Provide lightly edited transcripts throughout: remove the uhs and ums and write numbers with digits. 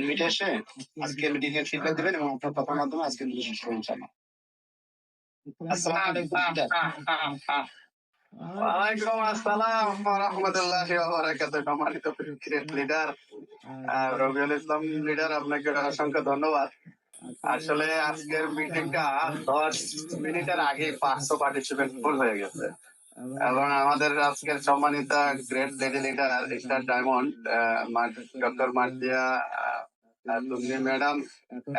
মিটে এসে আজকে মিটিং এর ফিডব্যাক দিবেন এবং আপনার কথার মাধ্যমে আজকে মিটিং শেষ করবেন ইনশাআল্লাহ। আসসালামু আলাইকুম। ওয়ালাইকুম আসসালাম ওয়া রাহমাতুল্লাহি ওয়া বারাকাতুহু। সম্মানিত cricket leader Rabiul Islam leader, আপনাকে অসংখ্য ধন্যবাদ। আসলে আজকের মিটিংটা 10 মিনিটের আগে 500 পার্টিসিপেন্ট ফুল হয়ে গেছে এবং আমাদের আজকের সম্মানিত great lady leader star diamond doctor Marjia তুমি ম্যাডাম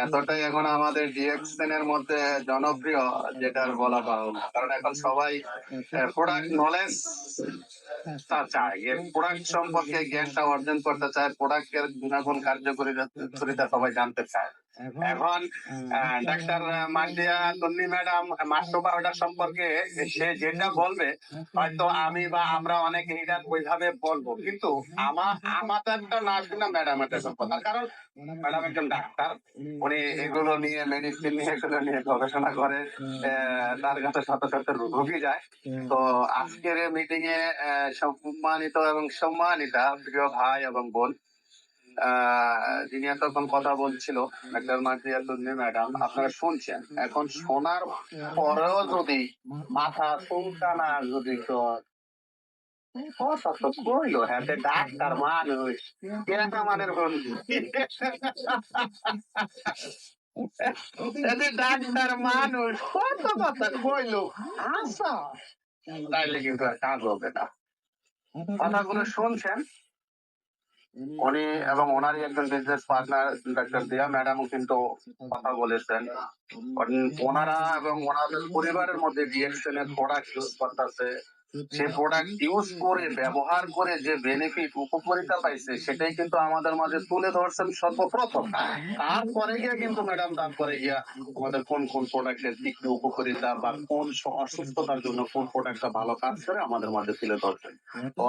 এতটাই এখন আমাদের ডিএক্সএন এর মধ্যে জনপ্রিয়, যেটার বলা বাহুল্য। কারণ এখন সবাই প্রোডাক্ট নলেজ চায়, প্রোডাক্ট সম্পর্কে জ্ঞানটা অর্জন করতে চায়, প্রোডাক্টের গুণাগুণ কার্যকারিতা সবাই জানতে চায়। এখন ডাক্তার মার্জিয়া তন্নি ম্যাডাম মাস্টার পাউডার সম্পর্কে সে যেটা বলবে, হয়তো আমি বা আমরা অনেক লিডার ওইভাবে বলবো, কিন্তু আমাদেরটা না শুনে ম্যাডাম এটা কথা। কারণ ম্যাডাম একজন ডাক্তার, উনি এগুলো নিয়ে মেডিসিন নিয়ে এগুলো নিয়ে গবেষণা করে, তার কাছে শত শত রোগী যায়। তো আজকের মিটিং এ সম্মানিত এবং সম্মানিতা প্রিয় ভাই এবং বোন, যিনি এতক্ষণ কথা বলছিল ডাক্তার মার্জিয়া তন্নি ম্যাডাম, আপনারা শুনছেন। এখন শোনার পরেও যদি মাথা চুলকানা যদি কইলো হ্যাঁ ডাক্তার মানুষ কেনা মানের বন্ধু ডাক্তার মানুষ কত কথা কইলো, আচ্ছা তাইলে কিন্তু আর কাজ হবে না। কথাগুলো শুনছেন উনি এবং ওনারই একজন বিজনেস পার্টনার ডাক্তার দিয়া ম্যাডামও কিন্তু কথা বলেছেন। ওনারা এবং ওনাদের পরিবারের মধ্যে ডিএক্সএন এর প্রোডাক্ট ইউজ করতেছে, সে প্রোডাক্ট ইউজ করে ব্যবহার করে যে বেনিফিট উপকারিতা পাইছে সেটাই কিন্তু আমাদের মাঝে তুলে ধরছেন সর্বপ্রথম। তারপরে গিয়ে কিন্তু ম্যাডাম তারপরে গিয়া আমাদের কোন কোন প্রোডাক্টের দিক উপকারিতা বা কোন অসুস্থতার জন্য কোন প্রোডাক্টটা ভালো কাজ করে আমাদের মাঝে তুলে ধরছেন।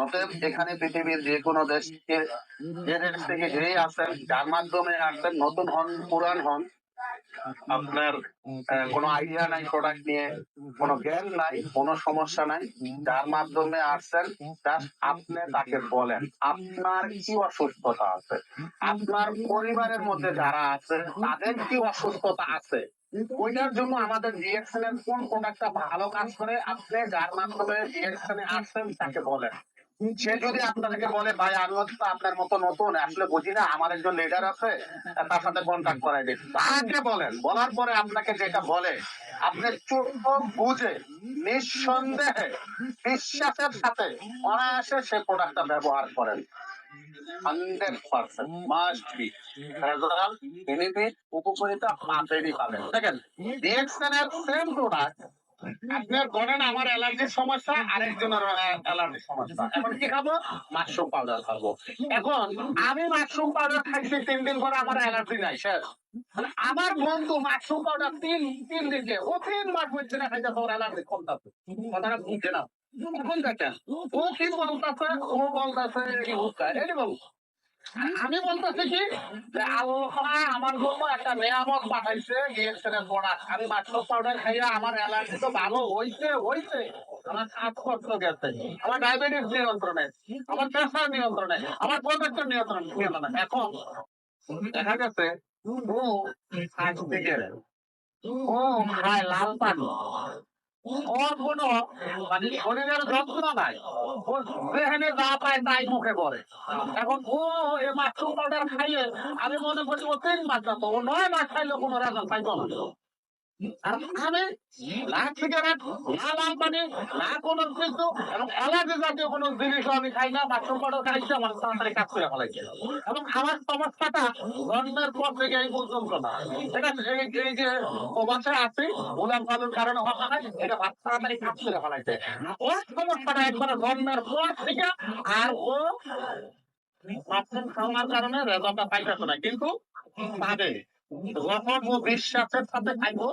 অতএব এখানে পৃথিবীর যে কোনো দেশ থেকে যেই আসেন, যার মাধ্যমে আসেন, নতুন হন পুরান হন, আপনার কোনো আইডিয়া নাই প্রোডাক্ট নিয়ে, কোনো জ্ঞান নাই, কোনো সমস্যা নাই, যার মাধ্যমে আসছেন আপনি তাকে বলেন আপনার কি অসুস্থতা আছে, আপনার পরিবারের মধ্যে যারা আছে তাদের কি অসুস্থতা আছে, ওইটার জন্য আমাদের ডিএক্সএন এর কোন প্রোডাক্টটা ভালো কাজ করে, আপনি যার মাধ্যমে ডিএক্সএন এ আসছেন তাকে বলেন। সে যদি আপনাদেরকে বলে ভাই আমি হচ্ছে আপনার মতো নতুন, আসলে বুঝি না, আমার একজন লিডার আছে, তার সাথে কন্ট্যাক্ট করাই দিন, তাকে বলেন। বলার পরে আপনাকে যেটা বলে আপনি চোখ বুঝে নিঃসন্দেহে বিশ্বাসের সাথে অনায়াসে সে প্রোডাক্টটা ব্যবহার করেন। 100% মাস্ট বি রেজাল্ট বেনিফিট উপকারিতা পাবেনই পাবেন। দেখেন ডিএক্সএন এর সেম প্রোডাক্ট, আপনার ধরেন আমার অ্যালার্জির সমস্যা, আরেকজনের অ্যালার্জির সমস্যা, এখন কি খাবো? মাশরুম পাউডার খাবো। এখন আমি মাশরুম পাউডার খাইছি 3 দিন পরে আমার অ্যালার্জি নাই, শেষ। আমার বন্ধু মাশরুম পাউডার তিন দিনকে ও 3 মাস হচ্ছে না খাইতে, তোর অ্যালার্জি কমতাছে, কথাটা বুঝছে না। এখন দেখেন ও কি বলতেছে, ও বলতেছে এটি বল, আমি বলতেছি কি যে আল্লাহ আমার জন্য একটা নিয়ামত পাঠাইছে ডিএক্সএন প্রোডাক্ট। আমি মাশরুম পাউডার খাইয়া আমার অ্যালার্জি তো ভালো হইছে, আমার শ্বাসকষ্ট গেছে, আমার ডায়াবেটিস নিয়ন্ত্রণে, আমার প্রেসার নিয়ন্ত্রণে, আমার প্রোডাক্টের নিয়ন্ত্রণে। এখন দেখা গেছে ও খায় সিগারেট, ও খায় লাল পানি, ওর কোনো মানে শরীরের যন্ত্র নাই, ও যেখানে যা পায় তাই মুখে করে। এখন ও এই মাশরুম পাউডার খাইয়ে আমি মনে করি ও 3 মাস না, তো ও 9 মাস খাইলে কোনো রেজাল্ট পাইতো না। আর আমি না সিগারেট, না লাল পানি, না কোনো কিছু এবং অ্যালার্জি জাতীয় কোনো জিনিসও আমি খাই না, মাশরুম পাউডার খাইছি, আমার তাড়াতাড়ি কাজ করে ফেলাইছে। এবং আমার সমস্যাটা জন্মের পর থেকে এই পর্যন্ত না, এটা এই যে প্রবাসে আছি উলান পালন কারণে হওয়া না, এটা তাড়াতাড়ি কাজ করে ফেলাইছে। ওর সমস্যাটা একবারে জন্মের পর থেকে, আর ও মাশরুম খাওয়ার কারণে রেজাল্টটা পাইতেছে না, কিন্তু পাবে যখন ও বিশ্বাসের সাথে খাইবো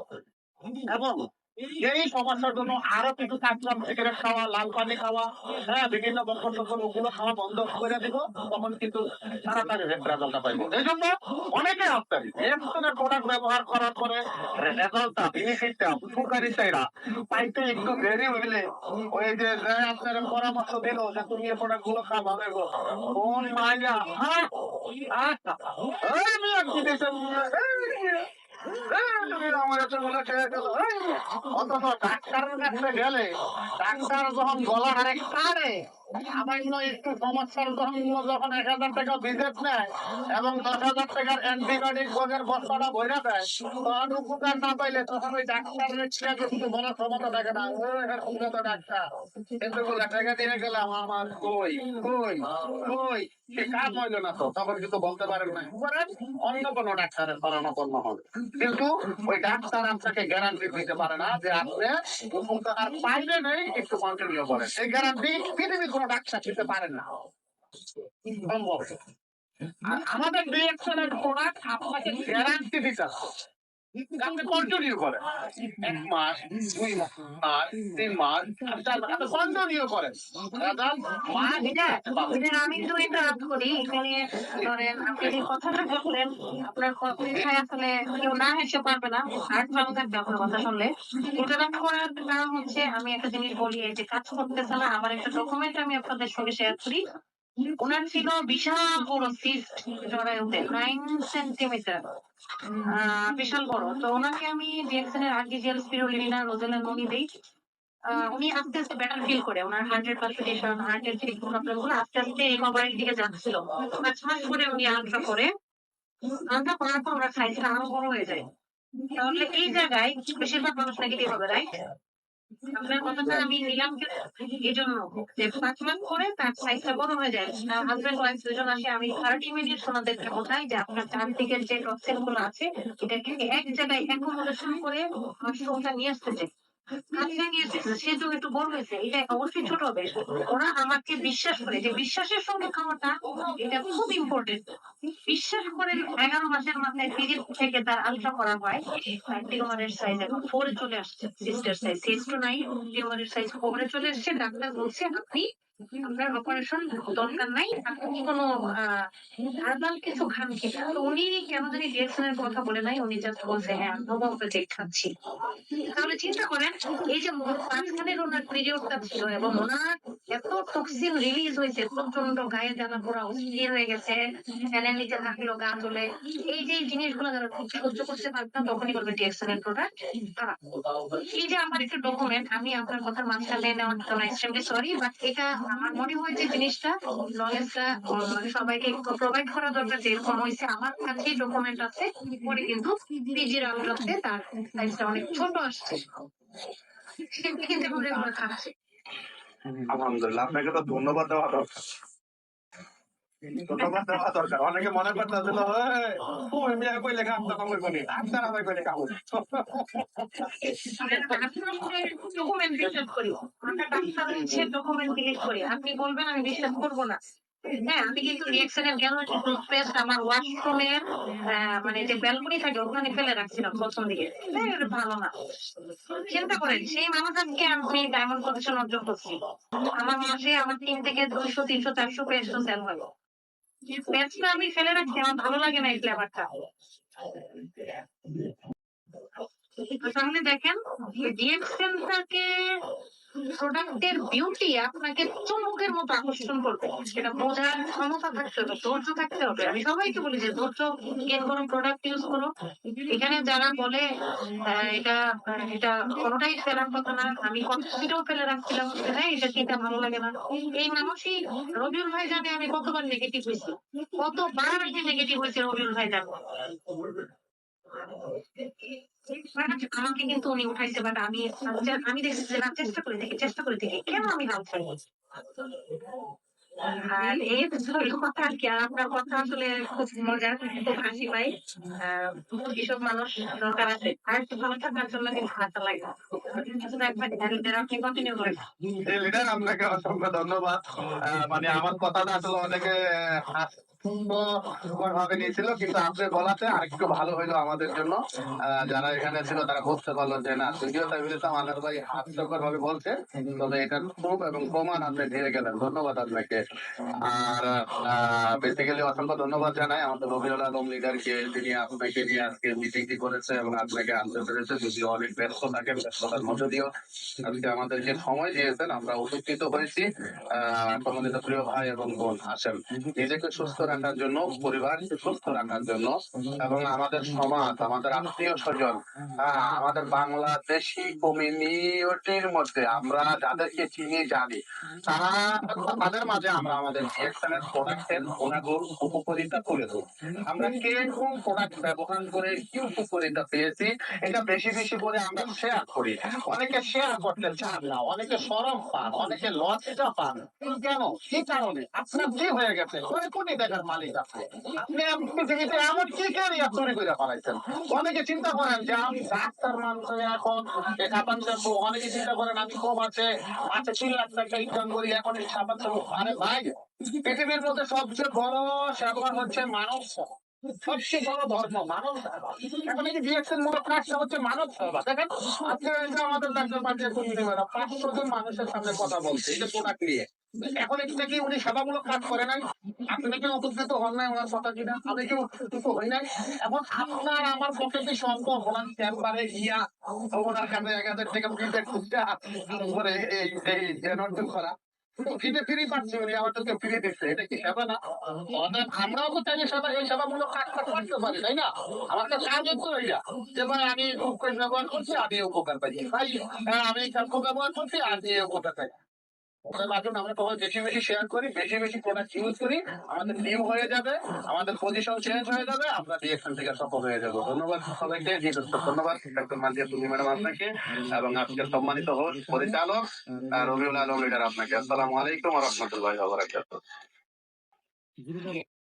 এবং এই সমস্যার জন্য আরো কিছু কাটলাম, সিগারেট খাওয়া, লাল পানি খাওয়া, হ্যাঁ, বিভিন্ন বকর সকল ওগুলো খাওয়া বন্ধ করে দিব, তখন কিন্তু তাড়াতাড়ি রেজাল্টটা পাইবো। এই জন্য অনেকে আপনার এক্সট্রা প্রোডাক্ট ব্যবহার করার পরে রেজাল্টটা, বেনিফিটটা, উপকারিতাটা পাইতে একটু দেরি হইলে ওই যে আপনার পরামর্শ দিল যে তুমি এই প্রোডাক্ট গুলো খাওয়া ভালো গো, কোন মাইয়া, হ্যাঁ, আচ্ছা, এই মেয়ে কি দিছে, অথচ ডাক্তারের কাছে গেলে ডাক্তার যখন গলা হারে কারে সামান্য একটু সমস্যার জন্য যখন 1,000 টাকা ভিজিট নেয় এবং 10,000 টাকার অ্যান্টিবায়োটিক বগের বস্তাটা বইরা দেয়, তখন উপকার না পাইলে তখন ওই ডাক্তারের ছেলে কিন্তু বড় ক্ষমতা থাকে না, উন্নত ডাক্তার এতগুলা টাকা দিয়ে গেলাম আমার কই কই কই সে কাজ হইলো না, তো তখন কিন্তু বলতে পারেন না, অন্য কোনো ডাক্তারের শরণাপন্ন হবে। কিন্তু ওই ডাক্তার আপনাকে গ্যারান্টি দিতে পারে না যে আপনি উপকার পাইলে নেই, একটু কন্টিনিউ করেন, এই গ্যারান্টি পৃথিবীর কোনো ডাক্তার দিতে পারেন না, সম্ভব। আর আমাদের রিঅ্যাকশনের প্রোডাক্ট আপনাকে গ্যারান্টি দিতে হবে, আপনি কন্টিনিউ করেন 1 মাস, 2 মাস, 3 মাস, 4 মাস, আপনি কন্টিনিউ করেন। আমি তো ইন্টারাপ্ট করি এখানে। ধরেন আপনি যে কথাটা বললেন, আপনার কথায় আসলে কেউ না হেসে পারবে না, হার্ট ভালো থাকবে আপনার কথা শুনলে। ইন্টারাপ্ট করার কারণ হচ্ছে আমি একটা জিনিস বলি, এই যে কাজ করতেছে না, আমার একটা ডকুমেন্ট আমি আপনাদের সঙ্গে শেয়ার করি। ওনার ছিল বিশাল বড় সিস্ট জরায়ুতে, 9 সেন্টিমিটার, বিশাল বড়। তো ওনাকে আমি ডিএক্সএন এর আর্টিফিশিয়াল স্পিরুলিনা রোজেলা ননি দেই। উনি আস্তে আস্তে বেটার ফিল করে, ওনার হার্টের পালপিটেশন, হার্টের যে প্রবলেম গুলো আস্তে আস্তে রিকভারির দিকে যাচ্ছিল। 5 মাস করে উনি আলট্রা করে, আলট্রা করার পর ওনার সাইজটা আরো বড় হয়ে যায়। তাহলে এই জায়গায় বেশিরভাগ মানুষ নেগেটিভ হবে, রাইট? আপনার কথাটা আমি নিলাম এই জন্য যে 5 মাস পরে তার সাইজটা বড় হয়ে যায়। হাজবেন্ড ওয়াইফ দুজন আসে, আমি 30 মিনিট ওনাদেরকে বোঝাই যে আপনার চারদিকের যে টক্সিন গুলো আছে এটাকে এক জায়গায় অ্যাকোমোডেশন করে মাশরুমটা নিয়ে আসতে চাই। কাজটা নিয়ে আসতেছে, সেহেতু একটু বড় হয়েছে, এটা অবশ্যই ছোট হবে। ওরা আমাকে বিশ্বাস করে, যে বিশ্বাসের সঙ্গে খাওয়াটা এটা খুব ইম্পর্টেন্ট। বিশ্বাস করেন 11 মাসের মাথায় ফিজিক থেকে তার আলট্রা করা হয়, টিউমারের সাইজ এখন 4 চলে আসছে, সিস্টের সাইজ 6 to 9, টিউমারের সাইজ 4 চলে আসছে। ডাক্তার বলছে আপনি, আপনার অপারেশন দরকার নাই, আপনি কোনো হার্বাল কিছু খান কিনা। তো উনি কেন জানি ডিএক্সনের কথা বলে নাই, উনি জাস্ট বলছে হ্যাঁ হোমিওপ্যাথিক খাচ্ছি। তাহলে চিন্তা করেন, এই যে মাঝখানের ওনার পিরিয়ডটা ছিল এবং ওনার এত টক্সিন রিলিজ হয়েছে, প্রচন্ড গায়ে জ্বালা পোড়া, অস্থির হয়ে গেছে, ফ্যানের নিচে থাকলো গা জ্বলে, এই যে জিনিসগুলো যারা খুব সহ্য করতে পারবে না তখনই বলবে ডিএক্সএল এর প্রোডাক্ট খারাপ। এই যে আমার একটা ডকুমেন্ট, আমি আপনার কথার মাঝখানে নেওয়ার জন্য এক্সট্রিমলি সরি, বাট এটা আমার মনে হয় যে জিনিসটা নলেজটা সবাইকে প্রোভাইড করা দরকার। যেরকম হয়েছে আমার কাছে ডকুমেন্ট আছে, পরে কিন্তু পিজির আলোতে তার সাইজটা অনেক ছোট আসছে, সেটা কিন্তু এগুলো খাচ্ছে। আলহামদুলিল্লাহ, আপনাকে তো ধন্যবাদ দেওয়া দরকার, ধন্যবাদ দেওয়া দরকার। অনেকে মনে করতেছে ওই মেয়ে কইলে কাম তো কমই করি, ডাক্তার আমায় কইলে কাম ডকুমেন্ট বিশ্বাস করি, আমরা ডাক্তার হচ্ছে ডকুমেন্ট ডিলিট করি, আপনি বলবেন আমি বিশ্বাস করবো না। হ্যাঁ, আমি কিন্তু রিঅ্যাকশনের গ্যালারি টুথপেস্ট আমার ওয়াশরুমের মানে যে ব্যালকনি থাকে ওখানে ফেলে রাখছিলাম প্রথম দিকে, এটা ভালো না। চিন্তা করেন সেই মানুষকে আমি ডায়মন্ড প্রদর্শন অর্জন করছি, আমার মাসে আমার 300, 200, 300, 400 পেস্ট সেল হয়। পেস্টটা আমি ফেলে রাখছি, আমার ভালো লাগে না এই ফ্লেভারটা। তাহলে দেখেন ডিএক্সেলটাকে প্রোডাক্টের বিউটি আপনাকে চুম্বকের মতো আকর্ষণ করবে, সেটা বোঝার ক্ষমতা থাকতে হবে, ধৈর্য থাকতে হবে। আমি সবাইকে বলি যে ধৈর্য গেন করো, প্রোডাক্ট ইউজ করো। এখানে যারা বলে এটা এটা কোনোটাই ফেলার কথা না, আমি কতটাও ফেলে রাখছিলাম, হ্যাঁ এটা খেতে ভালো লাগে না, এই মানুষই রবিউল ভাই জানে আমি কতবার নেগেটিভ হয়েছি, কতবার আমি নেগেটিভ হয়েছে রবিউল ভাই জানে। আমাকে কিন্তু উনি উঠাইছে, বাট আমি দেখছি যে না, চেষ্টা করে দেখি কেন আমি হাল ছাড়বো। আর এই কথা আর কি, আর আপনার কথা আসলে খুব মজার, খুব হাসি পাই। এসব মানুষ দরকার আছে, আর একটু ভালো থাকার জন্য কিন্তু হাসা লাগে। আসলে একবার লিডার আপনি কন্টিনিউ করেন। এই লিডার আপনাকে অসংখ্য ধন্যবাদ। মানে আমার কথাটা আসলে অনেকে হাস্যকর ভাবে নিয়েছিল, কিন্তু আপনি বলাতে আরেকটু ভালো হইলো আমাদের জন্য। যারা এখানে ছিল তারা বুঝতে পারলো যে না, যদিও তাইবুল আনার ভাই হাস্যকর ভাবে বলছে, তবে এটার প্রুফ এবং প্রমাণ আপনি দিয়ে গেলেন। ধন্যবাদ আপনাকে। আর বেসিক্যালি অসংখ্য ধন্যবাদ জানাই আমাদের রবিউল আলম লিডারকে, তিনি আপনাকে নিয়ে আজকে মিটিংটি করেছে এবং আপনাকে আনতে পেরেছে। যদিও অনেক ব্যস্ত থাকেন, ব্যস্ততার মধ্যে দিয়েও আজকে আমাদেরকে সময় দিয়েছেন, আমরা উপকৃত হয়েছি। সম্মানিত প্রিয় ভাই এবং বোন, আসেন নিজেকে সুস্থ রাখার জন্য, পরিবারকে সুস্থ রাখার জন্য এবং আমাদের সমাজ, আমাদের আত্মীয় স্বজন, আমাদের বাংলাদেশি কমিউনিটির মধ্যে আমরা যাদেরকে চিনি জানি, তারা তাদের মাঝে আমরা আমাদের রিঅ্যাকশনের প্রোডাক্টের গুণাগুণ উপকারিতা তুলে ধরি। আমরা কে কোন প্রোডাক্ট ব্যবহার করে কি উপকারিতা পেয়েছি, এটা বেশি বেশি করে আমরা শেয়ার করি। অনেকে শেয়ার করতে চান না, অনেকে শরম পান, অনেকে লজ্জা পান। কেন? কি কারণে? আপনার কি হয়ে গেছে? কয় কোটি টাকার মালিক আপনি, আপনি পৃথিবীতে এমন কি ক্যারিয়ার তৈরি করে ফেলাইছেন? অনেকে চিন্তা করেন যে আমি ডাক্তার মানুষ হয়ে এখন সাবান চাপবো, অনেকে চিন্তা করেন আমি খুব আছে মাসে 3 লাখ টাকা ইনকাম করি, এখন এই সাবান চাপবো। আরে ভাই, পৃথিবীর মধ্যে সবচেয়ে বড় সেবা হচ্ছে মানব সেবা, সবচেয়ে বড় ধর্ম মানব সেবা। এখন এই ডিএক্সের মূল কাজটা হচ্ছে মানব সেবা। দেখেন, আজকে এই যে আমাদের ডাক্তার পাঠিয়ে কমিটি ম্যাডাম 500 জন মানুষের সামনে কথা বলছে এই যে প্রোডাক্ট নিয়ে, এখন এটা কি উনি সেবামূলক কাজ করে নাই? আপনি কি উপকৃত হন নাই ওনার কথা কিনা? আমি কি উপকৃত হই নাই? এখন আপনার আমার পক্ষে কি সম্ভব ওনার চেম্বারে গিয়া ওনার কাছে 1000 টাকা ফ্রিতে খুঁজতে করে এই অর্জন করা? ফ্রিতে ফ্রি পাচ্ছি উনি আমাদেরকে ফ্রি দিচ্ছে, এটা কি সেবা না? অতএব আমরাও তো চাইলে সেবা, এই সেবামূলক কাজটা করতে পারি, তাই না? আমার কাছে কাজ হচ্ছে ওইটা যে ভাই আমি উপকার ব্যবহার করছি, আমি উপকার পাই ভাই, আমি শ্যাম্পু ব্যবহার করছি, আমি উপকার পাই। আসুন আমরা সবাই বেশি বেশি শেয়ার করি, বেশি বেশি প্রোডাক্ট ইউজ করি, আমাদের নিউ হয়ে যাবে, আমাদের পজিশন চেঞ্জ হয়ে যাবে, আমরা ডিরেকশন থেকে সফল হয়ে যাবো। ধন্যবাদ সবাইকে, জি দর্শক, ধন্যবাদ ডক্টর মাজিয়া তুমি ম্যাডাম আপনাকে এবং আজকের সম্মানিত হোস্ট পরিচালক রবিউল আলম লিডার আপনাকে। আসসালামু আলাইকুম ওয়া রাহমাতুল্লাহি ওয়া বারাকাতুহু।